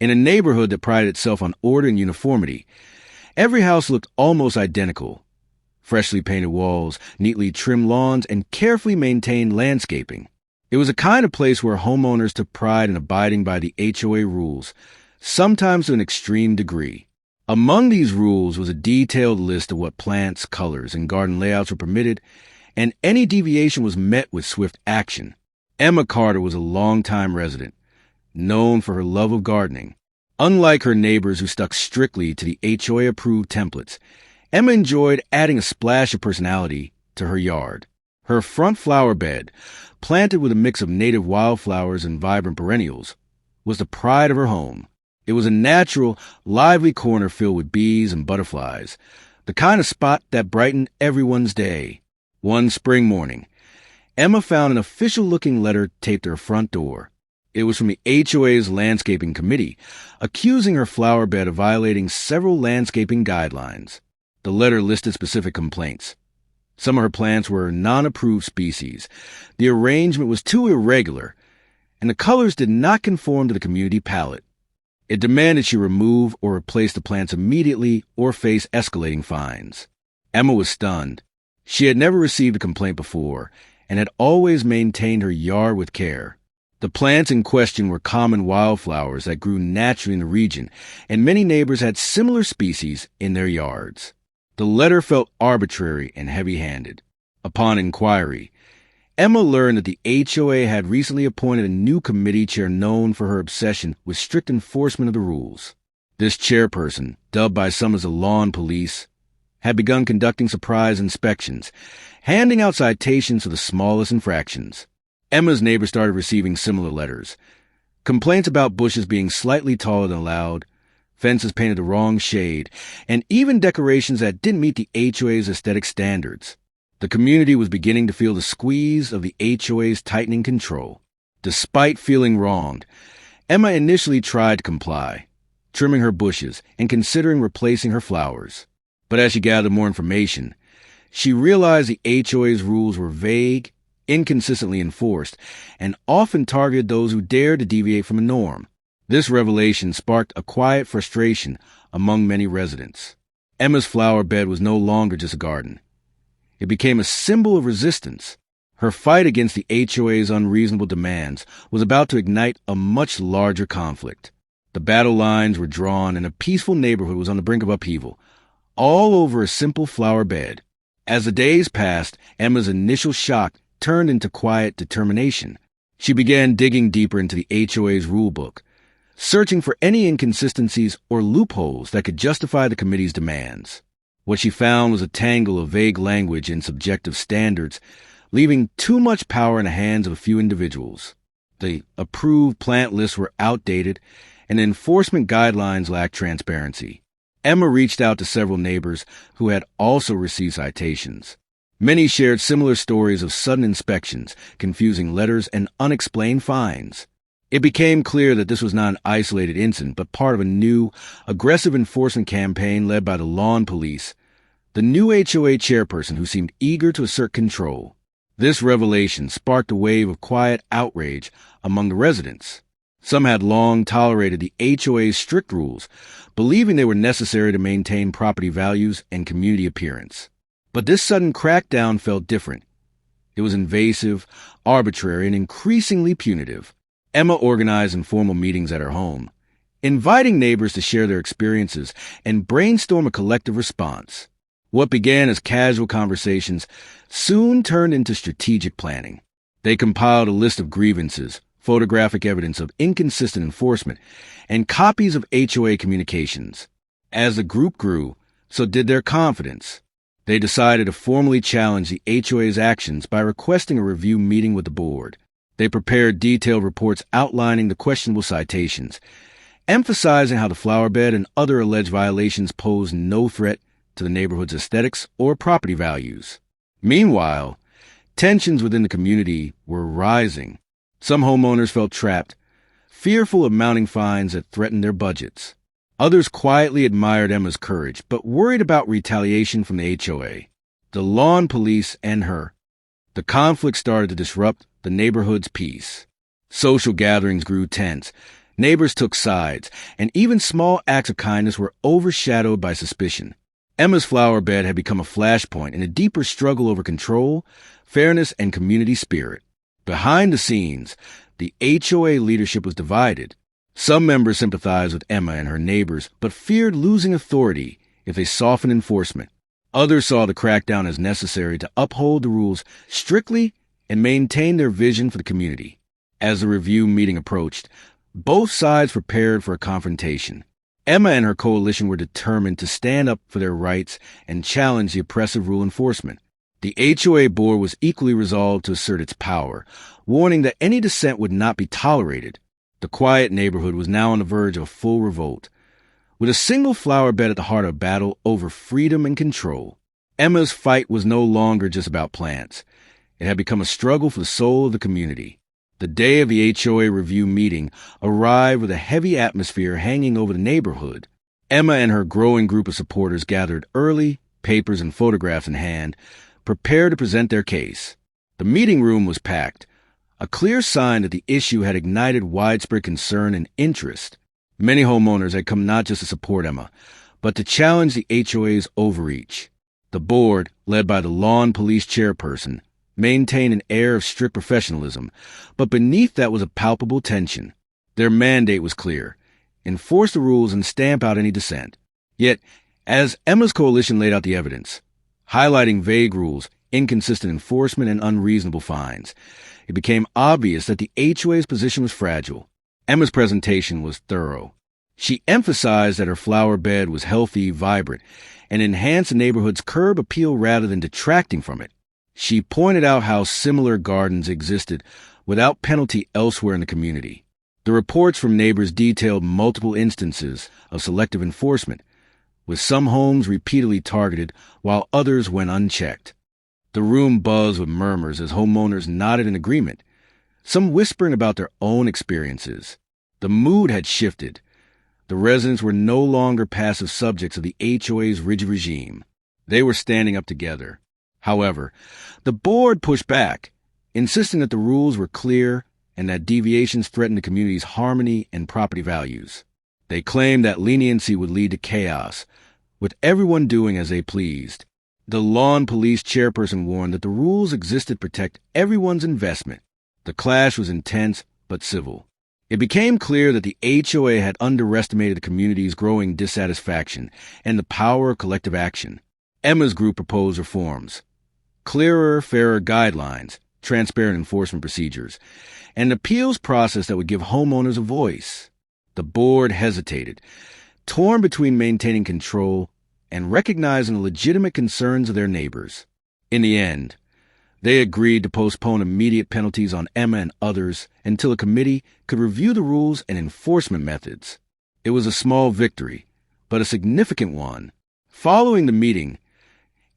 In a neighborhood that prided itself on order and uniformity, every house looked almost identical. Freshly painted walls, neatly trimmed lawns, and carefully maintained landscaping. It was a kind of place where homeowners took pride in abiding by the HOA rules, sometimes to an extreme degree. Among these rules was a detailed list of what plants, colors, and garden layouts were permitted, and any deviation was met with swift action. Emma Carter was a longtime resident, known for her love of gardening. Unlike her neighbors who stuck strictly to the HOA-approved templates, Emma enjoyed adding a splash of personality to her yard. Her front flower bed, planted with a mix of native wildflowers and vibrant perennials, was the pride of her home. It was a natural, lively corner filled with bees and butterflies, the kind of spot that brightened everyone's day. One spring morning, Emma found an official-looking letter taped to her front door. It was from the HOA's landscaping committee, accusing her flower bed of violating several landscaping guidelines. The letter listed specific complaints. Some of her plants were non-approved species, the arrangement was too irregular, and the colors did not conform to the community palette. It demanded she remove or replace the plants immediately or face escalating fines. Emma was stunned. She had never received a complaint before and had always maintained her yard with care. The plants in question were common wildflowers that grew naturally in the region, and many neighbors had similar species in their yards. The letter felt arbitrary and heavy-handed. Upon inquiry, Emma learned that the HOA had recently appointed a new committee chair known for her obsession with strict enforcement of the rules. This chairperson, dubbed by some as the lawn police, had begun conducting surprise inspections, handing out citations for the smallest infractions. Emma's neighbors started receiving similar letters. Complaints about bushes being slightly taller than allowed, fences painted the wrong shade, and even decorations that didn't meet the HOA's aesthetic standards. The community was beginning to feel the squeeze of the HOA's tightening control. Despite feeling wronged, Emma initially tried to comply, trimming her bushes and considering replacing her flowers. But as she gathered more information, she realized the HOA's rules were vague, inconsistently enforced, and often targeted those who dared to deviate from the norm. This revelation sparked a quiet frustration among many residents. Emma's flower bed was no longer just a garden. It became a symbol of resistance. Her fight against the HOA's unreasonable demands was about to ignite a much larger conflict. The battle lines were drawn and a peaceful neighborhood was on the brink of upheaval, all over a simple flower bed. As the days passed, Emma's initial shock turned into quiet determination. She began digging deeper into the HOA's rulebook, searching for any inconsistencies or loopholes that could justify the committee's demands. What she found was a tangle of vague language and subjective standards, leaving too much power in the hands of a few individuals. The approved plant lists were outdated, and enforcement guidelines lacked transparency. Emma reached out to several neighbors who had also received citations. Many shared similar stories of sudden inspections, confusing letters, and unexplained fines. It became clear that this was not an isolated incident, but part of a new, aggressive enforcement campaign led by the lawn police, the new HOA chairperson who seemed eager to assert control. This revelation sparked a wave of quiet outrage among the residents. Some had long tolerated the HOA's strict rules, believing they were necessary to maintain property values and community appearance. But this sudden crackdown felt different. It was invasive, arbitrary, and increasingly punitive. Emma organized informal meetings at her home, inviting neighbors to share their experiences and brainstorm a collective response. What began as casual conversations soon turned into strategic planning. They compiled a list of grievances, photographic evidence of inconsistent enforcement, and copies of HOA communications. As the group grew, so did their confidence. They decided to formally challenge the HOA's actions by requesting a review meeting with the board. They prepared detailed reports outlining the questionable citations, emphasizing how the flower bed and other alleged violations posed no threat to the neighborhood's aesthetics or property values. Meanwhile, tensions within the community were rising. Some homeowners felt trapped, fearful of mounting fines that threatened their budgets. Others quietly admired Emma's courage, but worried about retaliation from the HOA, the lawn police, and her. The conflict started to disrupt the neighborhood's peace. Social gatherings grew tense. Neighbors took sides, and even small acts of kindness were overshadowed by suspicion. Emma's flower bed had become a flashpoint in a deeper struggle over control, fairness, and community spirit. Behind the scenes, the HOA leadership was divided. Some members sympathized with Emma and her neighbors, but feared losing authority if they softened enforcement. Others saw the crackdown as necessary to uphold the rules strictly and maintain their vision for the community. As the review meeting approached, both sides prepared for a confrontation. Emma and her coalition were determined to stand up for their rights and challenge the oppressive rule enforcement. The HOA board was equally resolved to assert its power, warning that any dissent would not be tolerated. The quiet neighborhood was now on the verge of a full revolt, with a single flower bed at the heart of battle over freedom and control. Emma's fight was no longer just about plants. It had become a struggle for the soul of the community. The day of the HOA review meeting arrived with a heavy atmosphere hanging over the neighborhood. Emma and her growing group of supporters gathered early, papers and photographs in hand, prepared to present their case. The meeting room was packed, a clear sign that the issue had ignited widespread concern and interest. Many homeowners had come not just to support Emma, but to challenge the HOA's overreach. The board, led by the lawn police chairperson, maintained an air of strict professionalism, but beneath that was a palpable tension. Their mandate was clear: enforce the rules and stamp out any dissent. Yet, as Emma's coalition laid out the evidence, highlighting vague rules, inconsistent enforcement, and unreasonable fines, it became obvious that the HOA's position was fragile. Emma's presentation was thorough. She emphasized that her flower bed was healthy, vibrant, and enhanced the neighborhood's curb appeal rather than detracting from it. She pointed out how similar gardens existed without penalty elsewhere in the community. The reports from neighbors detailed multiple instances of selective enforcement, with some homes repeatedly targeted while others went unchecked. The room buzzed with murmurs as homeowners nodded in agreement, some whispering about their own experiences. The mood had shifted. The residents were no longer passive subjects of the HOA's rigid regime. They were standing up together. However, the board pushed back, insisting that the rules were clear and that deviations threatened the community's harmony and property values. They claimed that leniency would lead to chaos, with everyone doing as they pleased. The lawn police chairperson warned that the rules existed to protect everyone's investment. The clash was intense but civil. It became clear that the HOA had underestimated the community's growing dissatisfaction and the power of collective action. Emma's group proposed reforms: clearer, fairer guidelines, transparent enforcement procedures, and an appeals process that would give homeowners a voice. The board hesitated, torn between maintaining control and recognizing the legitimate concerns of their neighbors. In the end, they agreed to postpone immediate penalties on Emma and others until a committee could review the rules and enforcement methods. It was a small victory, but a significant one. Following the meeting,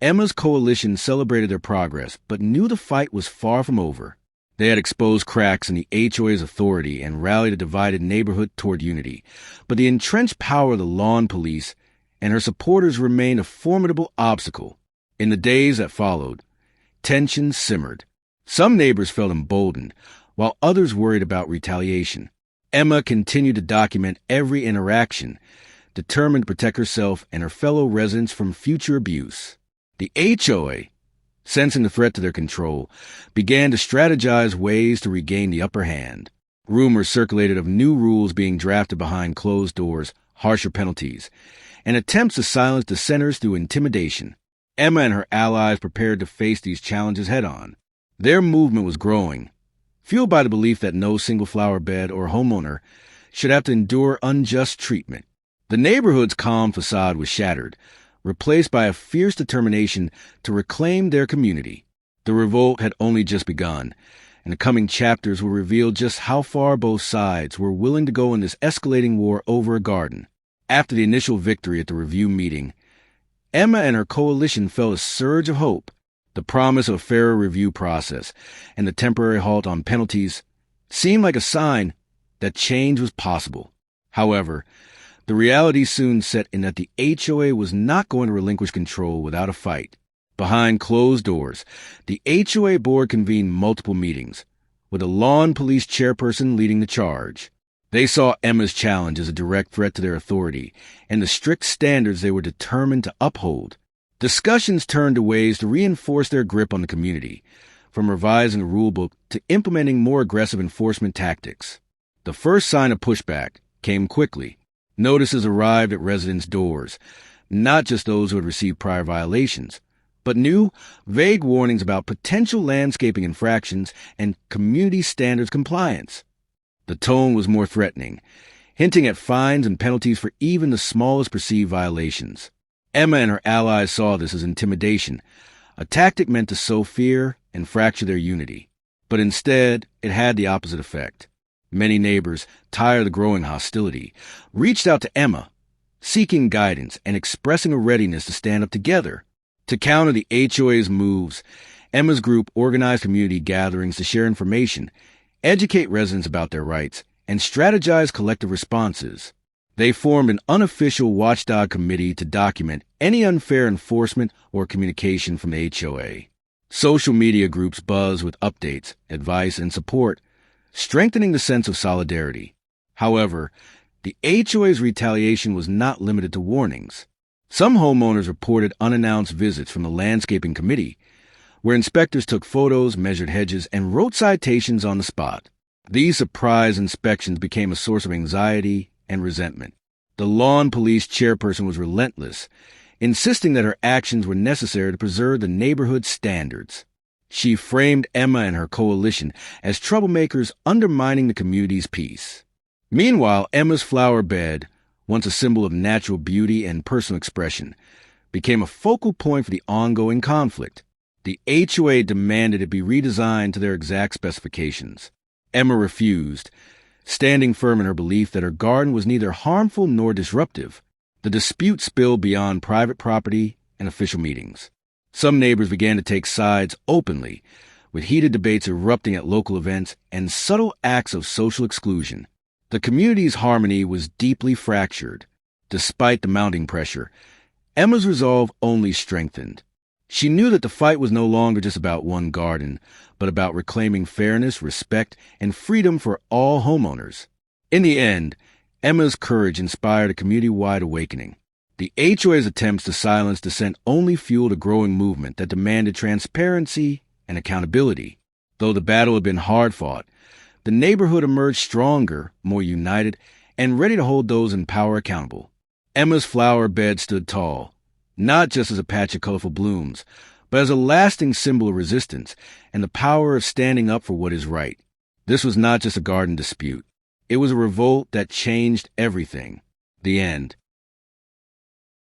Emma's coalition celebrated their progress, but knew the fight was far from over. They had exposed cracks in the HOA's authority and rallied a divided neighborhood toward unity, but the entrenched power of the lawn police and her supporters remained a formidable obstacle. In the days that followed, tension simmered. Some neighbors felt emboldened, while others worried about retaliation. Emma continued to document every interaction, determined to protect herself and her fellow residents from future abuse. The HOA, sensing the threat to their control, began to strategize ways to regain the upper hand. Rumors circulated of new rules being drafted behind closed doors, harsher penalties, and attempts to silence dissenters through intimidation. Emma and her allies prepared to face these challenges head-on. Their movement was growing, fueled by the belief that no single flower bed or homeowner should have to endure unjust treatment. The neighborhood's calm facade was shattered, replaced by a fierce determination to reclaim their community. The revolt had only just begun, and the coming chapters will reveal just how far both sides were willing to go in this escalating war over a garden. After the initial victory at the review meeting, Emma and her coalition felt a surge of hope. The promise of a fairer review process and the temporary halt on penalties seemed like a sign that change was possible. However, the reality soon set in that the HOA was not going to relinquish control without a fight. Behind closed doors, the HOA board convened multiple meetings, with a lawn police chairperson leading the charge. They saw Emma's challenge as a direct threat to their authority and the strict standards they were determined to uphold. Discussions turned to ways to reinforce their grip on the community, from revising the rulebook to implementing more aggressive enforcement tactics. The first sign of pushback came quickly. Notices arrived at residents' doors, not just those who had received prior violations, but new, vague warnings about potential landscaping infractions and community standards compliance. The tone was more threatening, hinting at fines and penalties for even the smallest perceived violations. Emma and her allies saw this as intimidation, a tactic meant to sow fear and fracture their unity. But instead, it had the opposite effect. Many neighbors, tired of the growing hostility, reached out to Emma, seeking guidance and expressing a readiness to stand up together. To counter the HOA's moves, Emma's group organized community gatherings to share information, educate residents about their rights, and strategize collective responses. They formed an unofficial watchdog committee to document any unfair enforcement or communication from the HOA. Social media groups buzzed with updates, advice, and support, strengthening the sense of solidarity. However, the HOA's retaliation was not limited to warnings. Some homeowners reported unannounced visits from the landscaping committee, where inspectors took photos, measured hedges, and wrote citations on the spot. These surprise inspections became a source of anxiety and resentment. The lawn police chairperson was relentless, insisting that her actions were necessary to preserve the neighborhood's standards. She framed Emma and her coalition as troublemakers undermining the community's peace. Meanwhile, Emma's flower bed, once a symbol of natural beauty and personal expression, became a focal point for the ongoing conflict. The HOA demanded it be redesigned to their exact specifications. Emma refused, standing firm in her belief that her garden was neither harmful nor disruptive. The dispute spilled beyond private property and official meetings. Some neighbors began to take sides openly, with heated debates erupting at local events and subtle acts of social exclusion. The community's harmony was deeply fractured. Despite the mounting pressure, Emma's resolve only strengthened. She knew that the fight was no longer just about one garden, but about reclaiming fairness, respect, and freedom for all homeowners. In the end, Emma's courage inspired a community-wide awakening. The HOA's attempts to silence dissent only fueled a growing movement that demanded transparency and accountability. Though the battle had been hard-fought, the neighborhood emerged stronger, more united, and ready to hold those in power accountable. Emma's flower bed stood tall, not just as a patch of colorful blooms, but as a lasting symbol of resistance and the power of standing up for what is right. This was not just a garden dispute. It was a revolt that changed everything. The end.